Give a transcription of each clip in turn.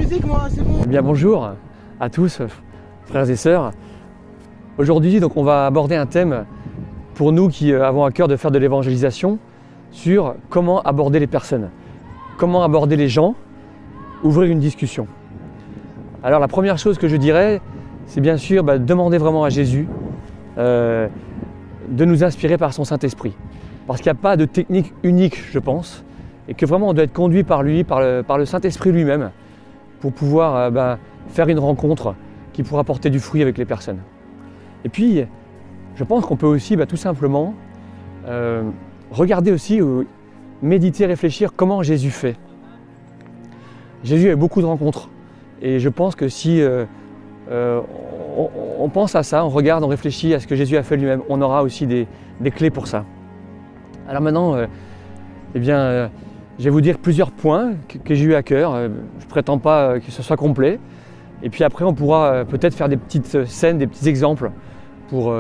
musique moi, c'est bon. Eh bien bonjour à tous, frères et sœurs. Aujourd'hui donc on va aborder un thème pour nous qui avons à cœur de faire de l'évangélisation sur comment aborder les personnes, comment aborder les gens, ouvrir une discussion. Alors la première chose que je dirais, c'est bien sûr demander vraiment à Jésus de nous inspirer par son Saint-Esprit. Parce qu'il n'y a pas de technique unique, je pense, et que vraiment on doit être conduit par lui, par le Saint-Esprit lui-même, pour pouvoir faire une rencontre qui pourra porter du fruit avec les personnes. Et puis, je pense qu'on peut aussi tout simplement regarder aussi, méditer, réfléchir comment Jésus fait. Jésus a eu beaucoup de rencontres, et je pense que si on pense à ça, on regarde, on réfléchit à ce que Jésus a fait lui-même, on aura aussi des clés pour ça. Alors maintenant, je vais vous dire plusieurs points que j'ai eu à cœur. Je ne prétends pas que ce soit complet. Et puis après, on pourra peut-être faire des petites scènes, des petits exemples pour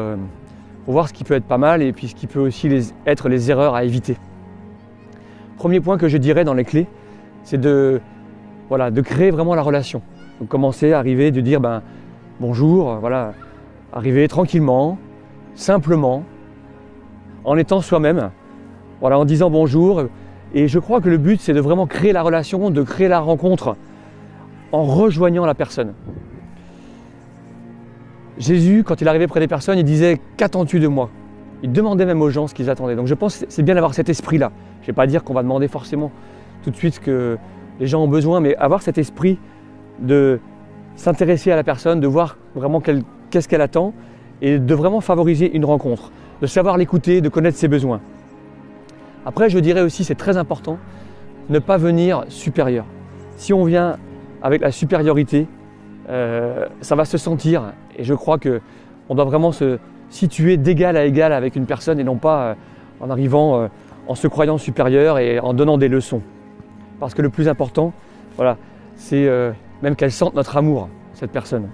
voir ce qui peut être pas mal et puis ce qui peut aussi être les erreurs à éviter. Premier point que je dirais dans les clés, c'est de créer vraiment la relation. Donc commencer, arriver, de dire bonjour, arriver tranquillement, simplement, en étant soi-même, en disant bonjour. Et je crois que le but, c'est de vraiment créer la relation, de créer la rencontre en rejoignant la personne. Jésus, quand il arrivait près des personnes, il disait « Qu'attends-tu de moi ?» Il demandait même aux gens ce qu'ils attendaient. Donc je pense que c'est bien d'avoir cet esprit-là. Je ne vais pas dire qu'on va demander forcément tout de suite ce que les gens ont besoin, mais avoir cet esprit de s'intéresser à la personne, de voir vraiment qu'est-ce qu'elle attend et de vraiment favoriser une rencontre, de savoir l'écouter, de connaître ses besoins. Après, je dirais aussi, c'est très important, ne pas venir supérieur. Si on vient avec la supériorité, ça va se sentir. Et je crois qu'on doit vraiment se situer d'égal à égal avec une personne et non pas en arrivant en se croyant supérieur et en donnant des leçons. Parce que le plus important, c'est même qu'elle sente notre amour, cette personne.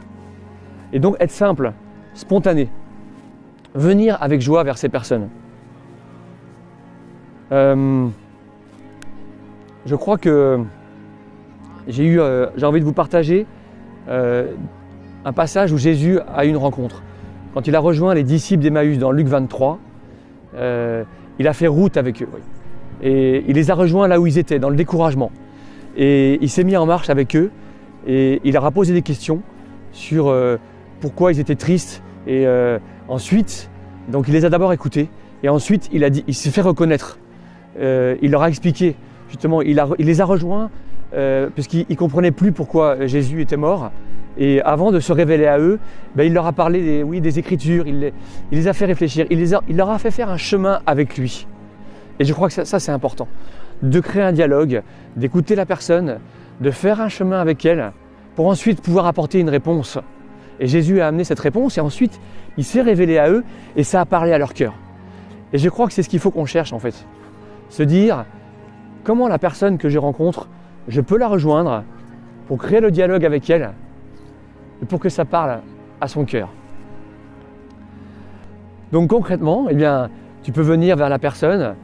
Et donc être simple, spontané, venir avec joie vers ces personnes. Je crois que j'ai envie de vous partager un passage où Jésus a eu une rencontre. Quand il a rejoint les disciples d'Emmaüs dans Luc 23, il a fait route avec eux. Et il les a rejoints là où ils étaient, dans le découragement. Et il s'est mis en marche avec eux et il leur a posé des questions sur pourquoi ils étaient tristes. Et ensuite, donc il les a d'abord écoutés et ensuite il s'est fait reconnaître. Il leur a expliqué, justement, il les a rejoints puisqu'ils ne comprenaient plus pourquoi Jésus était mort. Et avant de se révéler à eux, il leur a parlé des Écritures, il les a fait réfléchir, il leur a fait faire un chemin avec lui. Et je crois que ça c'est important, de créer un dialogue, d'écouter la personne, de faire un chemin avec elle, pour ensuite pouvoir apporter une réponse. Et Jésus a amené cette réponse et ensuite il s'est révélé à eux et ça a parlé à leur cœur. Et je crois que c'est ce qu'il faut qu'on cherche en fait. Se dire comment la personne que je rencontre, je peux la rejoindre pour créer le dialogue avec elle et pour que ça parle à son cœur. Donc concrètement, tu peux venir vers la personne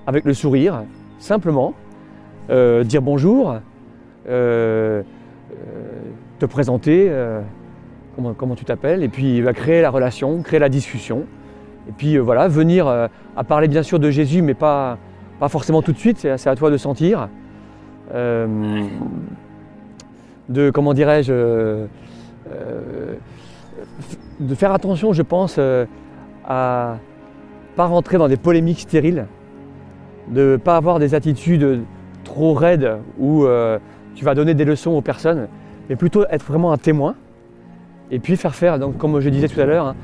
avec le sourire, simplement, dire bonjour, te présenter, comment tu t'appelles, et puis créer la relation, créer la discussion. Et puis venir à parler bien sûr de Jésus, mais pas forcément tout de suite, c'est à toi de sentir. De faire attention, je pense, à pas rentrer dans des polémiques stériles, de ne pas avoir des attitudes trop raides où tu vas donner des leçons aux personnes, mais plutôt être vraiment un témoin, et puis faire, donc, comme je disais tout à l'heure,